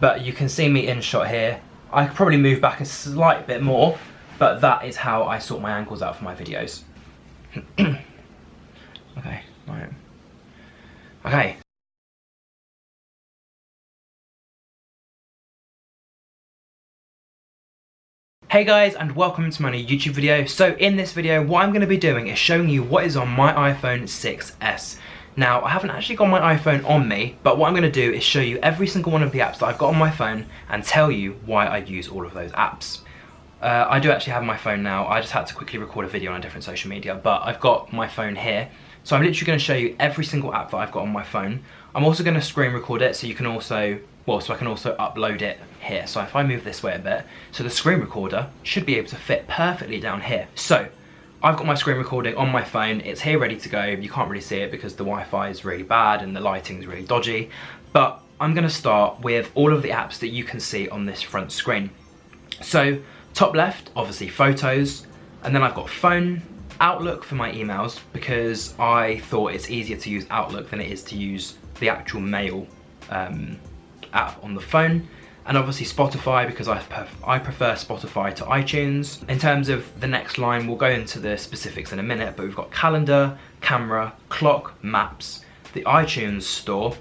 but you can see me in shot here. I could probably move back a slight bit more, but that is how I sort my angles out for my videos. Okay, right. Okay. Hey guys, and welcome to my new YouTube video. So in this video, what I'm going to be doing is showing you what is on my iPhone 6s. Now, I haven't actually got my iPhone on me, but what I'm going to do is show you every single one of the apps that I've got on my phone and tell you why I use all of those apps. I do actually have my phone now. I just had to quickly record a video on a different social media, but I've got my phone here. So I'm literally going to show you every single app that I've got on my phone. I'm also going to screen record it so you can also, so I can also upload it here. So if I move this way a bit, so the screen recorder should be able to fit perfectly down here. So I've got my screen recording on my phone. It's here ready to go. You can't really see it because the Wi-Fi is really bad and the lighting is really dodgy. But I'm going to start with all of the apps that you can see on this front screen. So top left, obviously photos, and then I've got phone, Outlook for my emails because I thought it's easier to use Outlook than it is to use the actual mail app on the phone, and obviously Spotify because I prefer Spotify to iTunes. In terms of the next line, we'll go into the specifics in a minute, but we've got calendar, camera, clock, maps, the iTunes store.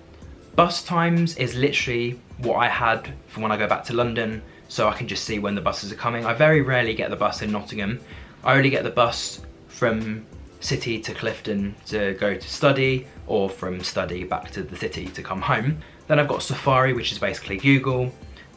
Bus times is literally what I had for when I go back to London, so I can just see when the buses are coming. I very rarely get the bus in Nottingham. I only get the bus from city to Clifton to go to study, or from study back to the city to come home. Then I've got Safari, which is basically Google,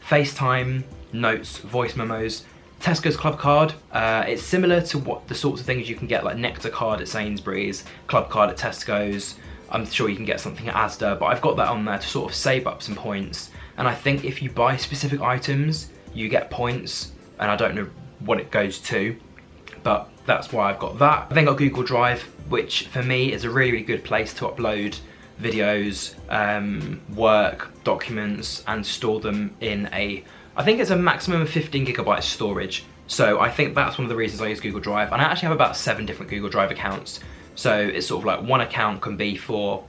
FaceTime, notes, voice memos, Tesco's Club Card. It's similar to what the sorts of things you can get, like Nectar Card at Sainsbury's, Club Card at Tesco's. I'm sure you can get something at Asda, but I've got that on there to sort of save up some points. And I think if you buy specific items, you get points, and I don't know what it goes to, but that's why I've got that. I've then got Google Drive, which for me is a really, really good place to upload videos, work, documents, and store them in I think it's a maximum of 15 gigabytes storage. So I think that's one of the reasons I use Google Drive. And I actually have about 7 different Google Drive accounts. So it's sort of like one account can be for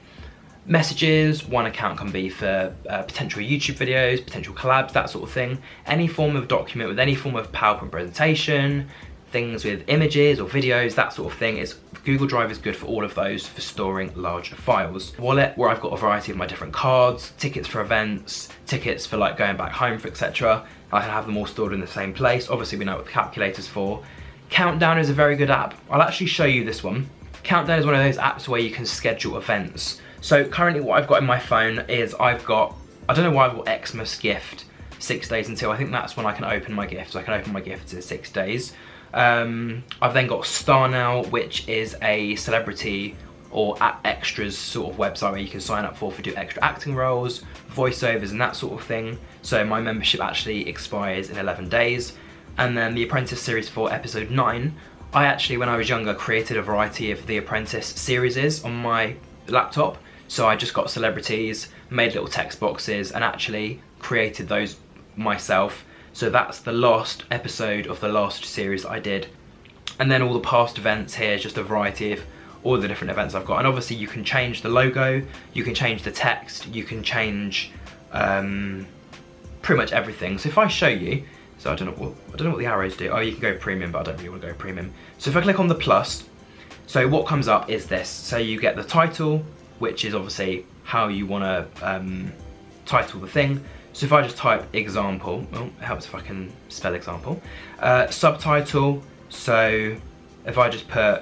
messages, one account can be for potential YouTube videos, potential collabs, that sort of thing. Any form of document with any form of PowerPoint presentation, things with images or videos, that sort of thing. Google Drive is good for all of those, for storing large files. Wallet, where I've got a variety of my different cards, tickets for events, tickets for like going back home, for etc. I can have them all stored in the same place. Obviously we know what the calculator's for. Countdown is a very good app. I'll actually show you this one. Countdown is one of those apps where you can schedule events. So currently what I've got in my phone is I've got, I don't know why I've got Xmas gift 6 days until. I think that's when I can open my gifts. I can open my gifts in 6 days. I've then got Star Now, which is a celebrity or extras sort of website where you can sign up for do extra acting roles, voiceovers and that sort of thing. So my membership actually expires in 11 days. And then the Apprentice series for episode 9, I actually, when I was younger, created a variety of the Apprentice series on my laptop. So I just got celebrities, made little text boxes and actually created those myself. So that's the last episode of the last series that I did. And then all the past events here is just a variety of all the different events I've got. And obviously you can change the logo, you can change the text, you can change pretty much everything. So if I show you, so I don't know what the arrows do. Oh, you can go premium, but I don't really want to go premium. So if I click on the plus, so what comes up is this. So you get the title, which is obviously how you want to title the thing. So if I just type example, well, it helps if I can spell example. Subtitle, so if I just put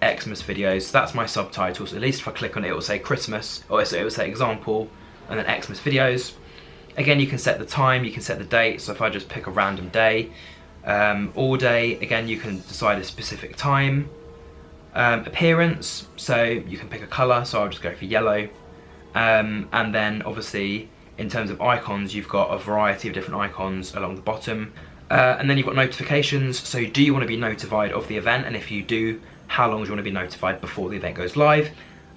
Xmas videos, that's my subtitle. So at least if I click on it, it will say Christmas, or so it will say example, and then Xmas videos. Again, you can set the time, you can set the date. So if I just pick a random day, all day, again, you can decide a specific time. Appearance, so you can pick a color, so I'll just go for yellow. And then obviously, in terms of icons, you've got a variety of different icons along the bottom. And then you've got notifications, so do you want to be notified of the event? And if you do, how long do you want to be notified before the event goes live?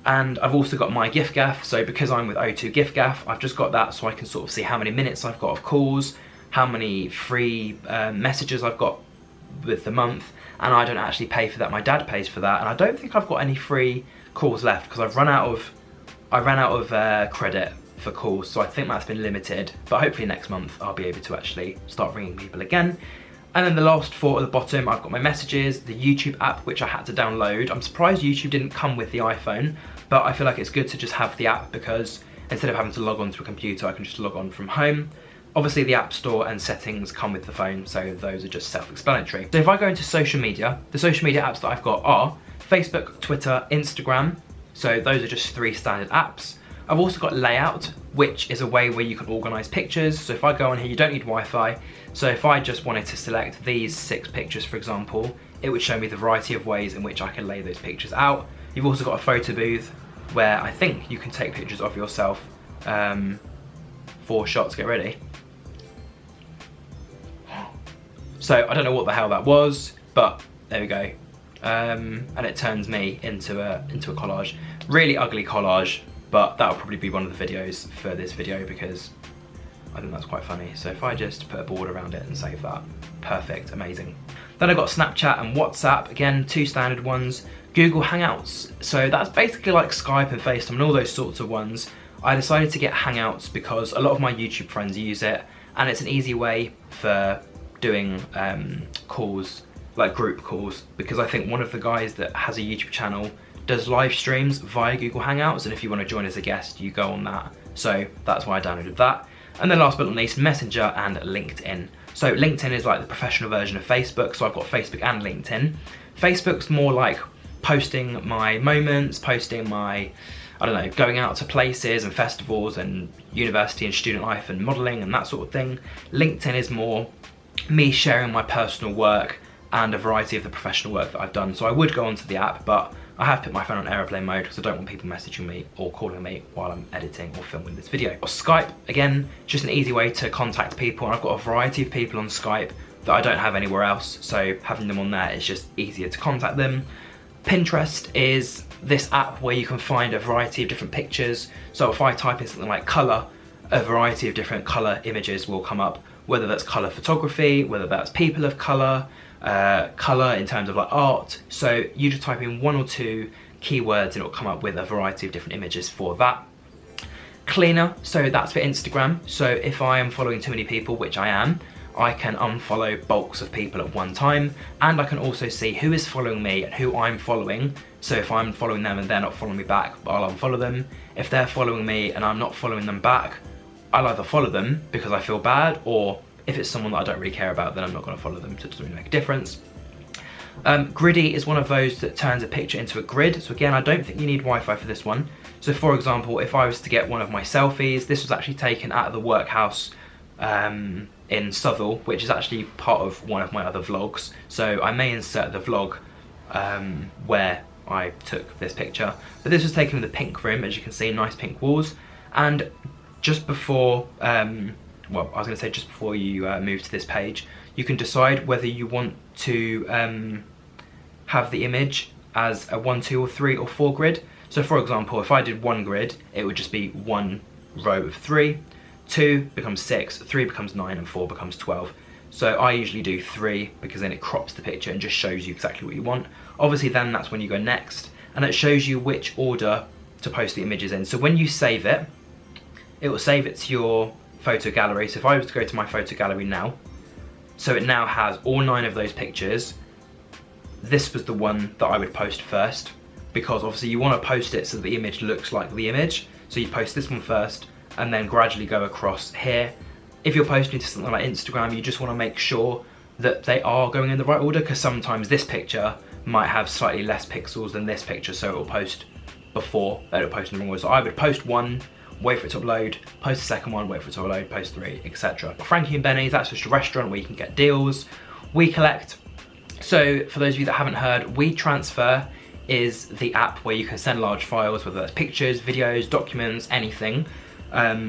And I've also got my gift gaff, so because I'm with O2 gift gaff, I've just got that so I can sort of see how many minutes I've got of calls, how many free messages I've got with the month, and I don't actually pay for that, my dad pays for that, and I don't think I've got any free calls left because I ran out of credit for calls, so I think that's been limited, but hopefully next month I'll be able to actually start ringing people again. And then the last 4 at the bottom, I've got my messages, the YouTube app, which I had to download. I'm surprised YouTube didn't come with the iPhone, but I feel like it's good to just have the app because instead of having to log on to a computer, I can just log on from home. Obviously the App Store and settings come with the phone, so those are just self-explanatory. So if I go into social media, the social media apps that I've got are Facebook, Twitter, Instagram. So those are just 3 standard apps. I've also got Layout, which is a way where you can organize pictures. So if I go on here, you don't need Wi-Fi. So if I just wanted to select these 6 pictures, for example, it would show me the variety of ways in which I can lay those pictures out. You've also got a photo booth where I think you can take pictures of yourself. 4 shots, get ready. So I don't know what the hell that was, but there we go. And it turns me into a collage. Really ugly collage, but that'll probably be one of the videos for this video because I think that's quite funny. So if I just put a board around it and save that, perfect, amazing. Then I've got Snapchat and WhatsApp, again, 2 standard ones. Google Hangouts, so that's basically like Skype and FaceTime and all those sorts of ones. I decided to get Hangouts because a lot of my YouTube friends use it, and it's an easy way for doing calls, like group calls, because I think one of the guys that has a YouTube channel does live streams via Google Hangouts, and if you want to join as a guest, you go on that. So that's why I downloaded that. And then last but not least, Messenger and LinkedIn. So LinkedIn is like the professional version of Facebook, so I've got Facebook and LinkedIn. Facebook's more like posting my moments, posting my, I don't know, going out to places and festivals and university and student life and modelling and that sort of thing. LinkedIn is more me sharing my personal work and a variety of the professional work that I've done. So I would go onto the app, but I have put my phone on airplane mode because I don't want people messaging me or calling me while I'm editing or filming this video. Skype, again, just an easy way to contact people, and I've got a variety of people on Skype that I don't have anywhere else, so having them on there is just easier to contact them. Pinterest is this app where you can find a variety of different pictures. So if I type in something like colour, a variety of different colour images will come up, whether that's colour photography, whether that's people of colour, colour in terms of like art. So you just type in 1 or 2 keywords and it'll come up with a variety of different images for that. Cleaner, so that's for Instagram. So if I am following too many people, which I am, I can unfollow bulks of people at one time, and I can also see who is following me and who I'm following. So if I'm following them and they're not following me back, I'll unfollow them. If they're following me and I'm not following them back, I'll either follow them because I feel bad, or if it's someone that I don't really care about, then I'm not going to follow them, so it doesn't really make a difference. Griddy is one of those that turns a picture into a grid. So again, I don't think you need Wi-Fi for this one. So for example, if I was to get one of my selfies, this was actually taken out of the workhouse in Southall, which is actually part of one of my other vlogs. So I may insert the vlog where I took this picture. But this was taken in the pink room, as you can see, nice pink walls. And just before, well, I was going to say just before you move to this page, you can decide whether you want to have the image as a 1, 2 or 3 or 4 grid. So for example, if I did 1 grid, it would just be 1 row of 3, 2 becomes 6, 3 becomes 9 and 4 becomes 12. So I usually do 3 because then it crops the picture and just shows you exactly what you want. Obviously then that's when you go next, and it shows you which order to post the images in. So when you save it, it will save it to your photo gallery. So if I was to go to my photo gallery now, so it now has all 9 of those pictures. This was the one that I would post first, because obviously you want to post it so the image looks like the image. So you post this one first and then gradually go across here. If you're posting to something like Instagram, you just want to make sure that they are going in the right order, because sometimes this picture might have slightly less pixels than this picture, so it'll post before, it'll post in the wrong order. So I would post 1, wait for it to upload, post the second one, wait for it to upload, post 3, etc. Frankie and Benny's, that's just a restaurant where you can get deals. We Collect, so for those of you that haven't heard, WeTransfer is the app where you can send large files, whether that's pictures, videos, documents, anything.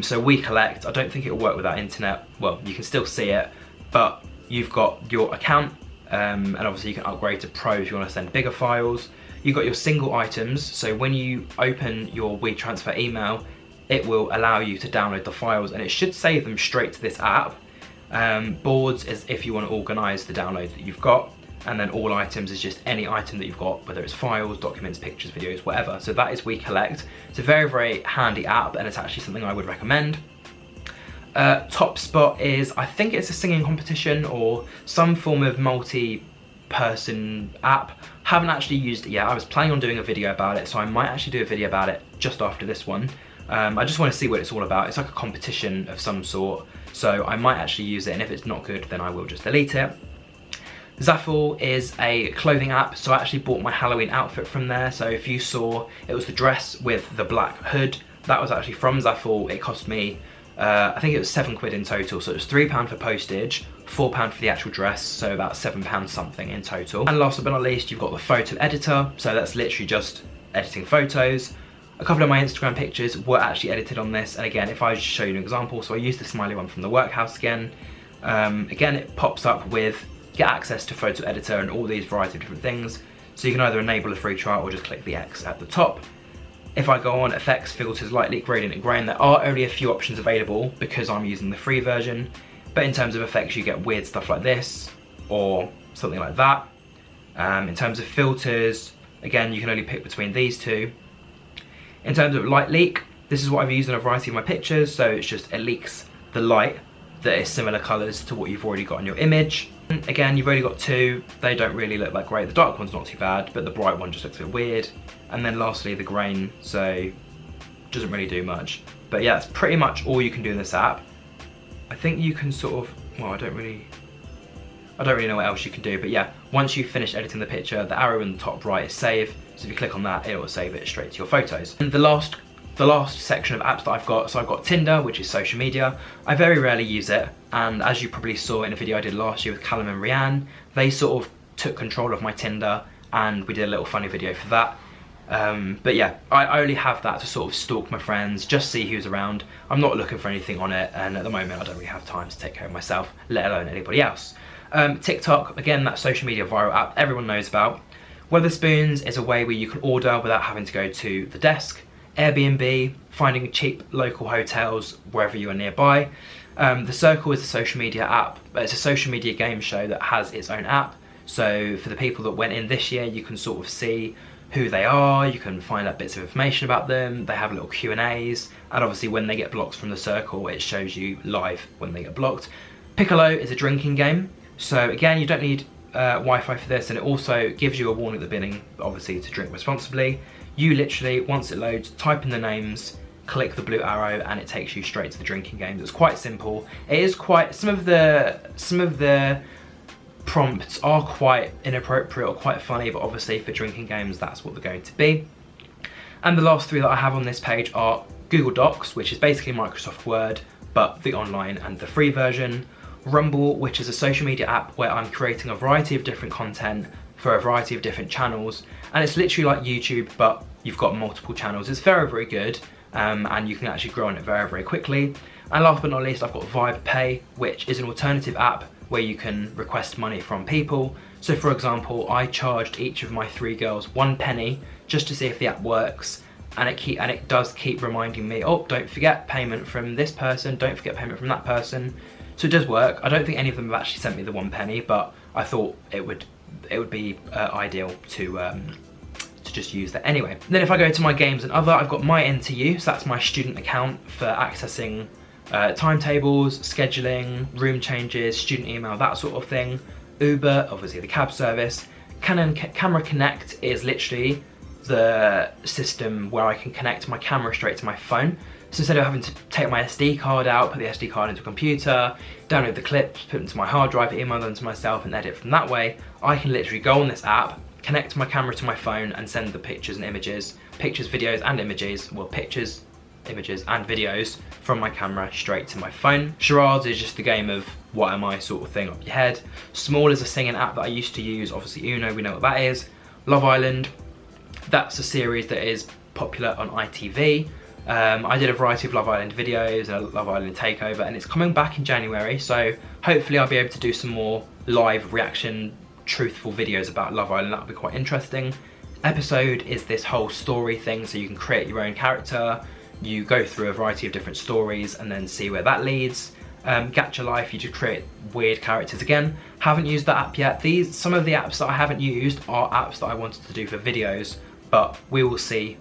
So We Collect, I don't think it'll work without internet. Well, you can still see it, but you've got your account, and obviously you can upgrade to Pro if you want to send bigger files. You've got your single items, so when you open your WeTransfer email, it will allow you to download the files, and it should save them straight to this app. Boards is if you want to organise the downloads that you've got. and then all items is just any item that you've got, whether it's files, documents, pictures, videos, whatever. So that is We Collect. It's a very, very handy app, and it's actually something I would recommend. Top Spot is, I think it's a singing competition or some form of multi-person app. Haven't actually used it yet. I was planning on doing a video about it, so I might actually do a video about it just after this one. I just want to see what it's all about. It's like a competition of some sort, so I might actually use it, and if it's not good, then I will just delete it. Zaffle is a clothing app, so I actually bought my Halloween outfit from there. So if you saw, it was the dress with the black hood. That was actually from Zaffle. It cost me, I think it was £7 in total. So it was £3 for postage, £4 for the actual dress, so about £7 something in total. And last but not least, you've got the photo editor. So that's literally just editing photos. A couple of my Instagram pictures were actually edited on this. And again, if I just show you an example, so I used the smiley one from the workhouse again. Again, it pops up with get access to photo editor and all these variety of different things. So you can either enable a free trial or just click the X at the top. If I go on effects, filters, light, leak, gradient and grain, there are only a few options available because I'm using the free version. But in terms of effects, you get weird stuff like this or something like that. In terms of filters, again, you can only pick between these two. In terms of light leak, this is what I've used in a variety of my pictures. So it's just, it leaks the light that is similar colors to what you've already got in your image. Again, you've only got two. They don't really look like great. The dark one's not too bad, but the bright one just looks a bit weird. And then lastly, the grain, so doesn't really do much. But yeah, that's pretty much all you can do in this app. I think you can sort of, well, I don't really know what else you can do, but yeah, once you've finished editing the picture, the arrow in the top right is save. So if you click on that, it will save it straight to your photos. And the last section of apps that I've got, so I've got Tinder, which is social media. I very rarely use it, and as you probably saw in a video I did last year with Callum and Rianne, they sort of took control of my Tinder, and we did a little funny video for that. But yeah, I only have that to sort of stalk my friends, just see who's around. I'm not looking for anything on it, and at the moment I don't really have time to take care of myself, let alone anybody else. TikTok, again, that social media viral app everyone knows about. Wetherspoons is a way where you can order without having to go to the desk. Airbnb, finding cheap local hotels wherever you are nearby. The Circle is a social media app, but it's a social media game show that has its own app. So for the people that went in this year, you can sort of see who they are, you can find out bits of information about them, they have little Q&As, and obviously when they get blocked from the Circle, it shows you live when they get blocked. Piccolo is a drinking game, so again, you don't need Wi-Fi for this, and it also gives you a warning at the beginning, obviously, to drink responsibly. You literally, once it loads, type in the names, click the blue arrow, and it takes you straight to the drinking games. It's quite simple. It is quite, some of the prompts are quite inappropriate or quite funny, but obviously for drinking games, that's what they're going to be. And the last three that I have on this page are Google Docs, which is basically Microsoft Word, but the online and the free version. Rumble, which is a social media app where I'm creating a variety of different content for a variety of different channels, and it's literally like YouTube, but you've got multiple channels. It's very, very good, and you can actually grow on it very, very quickly. And last but not least, I've got Vibe Pay, which is an alternative app where you can request money from people. So for example, I charged each of my 3 girls 1 penny just to see if the app works, and it does keep reminding me, oh, don't forget payment from this person, don't forget payment from that person. So it does work. I don't think any of them have actually sent me the 1 penny, but I thought it would be ideal to just use that anyway. Then if I go to my games and other, I've got my NTU, so that's my student account for accessing timetables, scheduling, room changes, student email, that sort of thing. Uber, obviously the cab service. Camera Connect is literally the system where I can connect my camera straight to my phone. So instead of having to take my SD card out, put the SD card into a computer, download the clips, put them to my hard drive, email them to myself and edit from that way, I can literally go on this app, connect my camera to my phone and send the pictures and images, videos and images, well, pictures, images and videos from my camera straight to my phone. Charades is just the game of what am I sort of thing up your head. Small is a singing app that I used to use, obviously Uno, we know what that is. Love Island, that's a series that is popular on ITV. I did a variety of Love Island videos and a Love Island takeover, and it's coming back in January, so hopefully I'll be able to do some more live reaction, truthful videos about Love Island. That'll be quite interesting. Episode is this whole story thing, so you can create your own character, you go through a variety of different stories and then see where that leads. Gacha Life, you just create weird characters. Again, haven't used that app yet. Some of the apps that I haven't used are apps that I wanted to do for videos, but we will see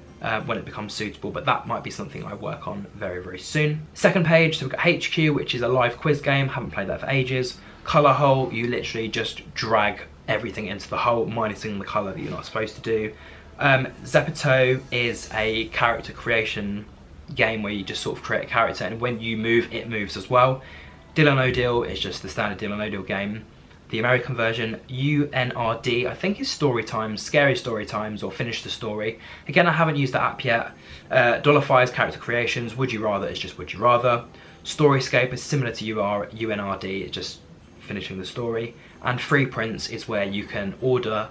when it becomes suitable, but that might be something I work on very, very soon. Second page, so we've got HQ, which is a live quiz game. Haven't played that for ages. Color hole, you literally just drag everything into the hole, minusing the color that you're not supposed to do. Zepeto is a character creation game where you just sort of create a character, and when you move, it moves as well. Deal or No Deal is just the standard Deal or No Deal game. The American version, UNRD, I think is Story Times, Scary Story Times, or Finish the Story. Again, I haven't used the app yet. Dollify is character creations. Would You Rather is just Would You Rather. Storyscape is similar to UNRD, it's just finishing the story. And Free Prints is where you can order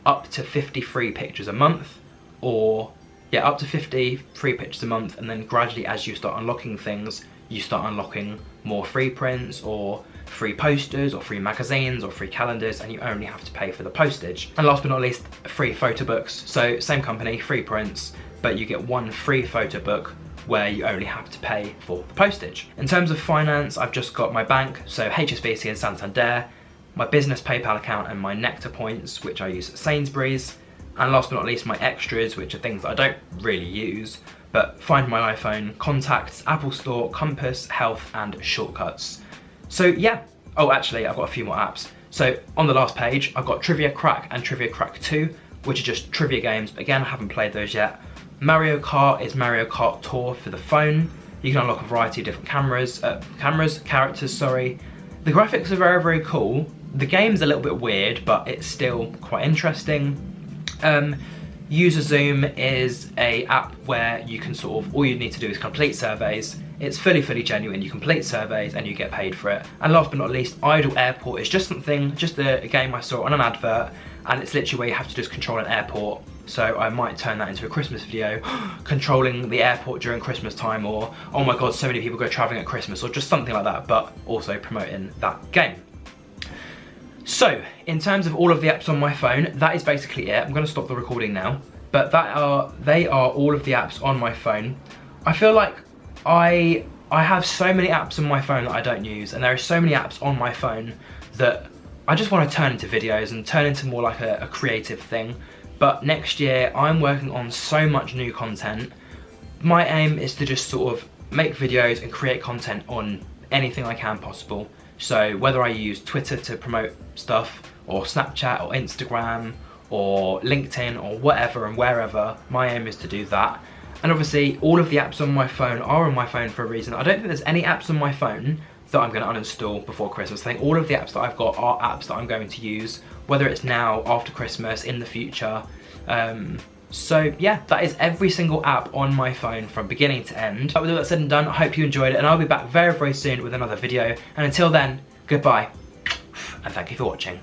up to 50 free pictures a month, or yeah, up to 50 free pictures a month, and then gradually as you start unlocking things, you start unlocking more free prints, or free posters, or free magazines, or free calendars, and you only have to pay for the postage. And last but not least, free photo books. So same company, Free Prints, but you get one free photo book where you only have to pay for the postage. In terms of finance, I've just got my bank, so HSBC and Santander, my business PayPal account, and my Nectar points, which I use at Sainsbury's. And last but not least, my extras, which are things that I don't really use, but Find My iPhone, Contacts, Apple Store, Compass, Health, and Shortcuts. So yeah, oh actually, I've got a few more apps. So on the last page, I've got Trivia Crack and Trivia Crack 2, which are just trivia games, but again, I haven't played those yet. Mario Kart is Mario Kart Tour for the phone. You can unlock a variety of different characters, sorry. The graphics are very, very cool. The game's a little bit weird, but it's still quite interesting. User Zoom is a app where you can sort of, all you need to do is complete surveys. It's fully genuine. You complete surveys and you get paid for it. And last but not least, Idle Airport is just a game I saw on an advert, and it's literally where you have to just control an airport. So I might turn that into a Christmas video, controlling the airport during Christmas time, or oh my god, so many people go traveling at Christmas, or just something like that, but also promoting that game. So, in terms of all of the apps on my phone, that is basically it. I'm going to stop the recording now, but they are all of the apps on my phone. I feel like I have so many apps on my phone that I don't use, and there are so many apps on my phone that I just want to turn into videos and turn into more like a creative thing. But next year, I'm working on so much new content. My aim is to just sort of make videos and create content on anything I can possible. So whether I use Twitter to promote stuff, or Snapchat, or Instagram, or LinkedIn, or whatever and wherever, my aim is to do that. And obviously, all of the apps on my phone are on my phone for a reason. I don't think there's any apps on my phone that I'm going to uninstall before Christmas. I think all of the apps that I've got are apps that I'm going to use, whether it's now, after Christmas, in the future. So yeah, that is every single app on my phone from beginning to end. But with all that said and done, I hope you enjoyed it, and I'll be back very, very soon with another video. And until then, goodbye, and thank you for watching.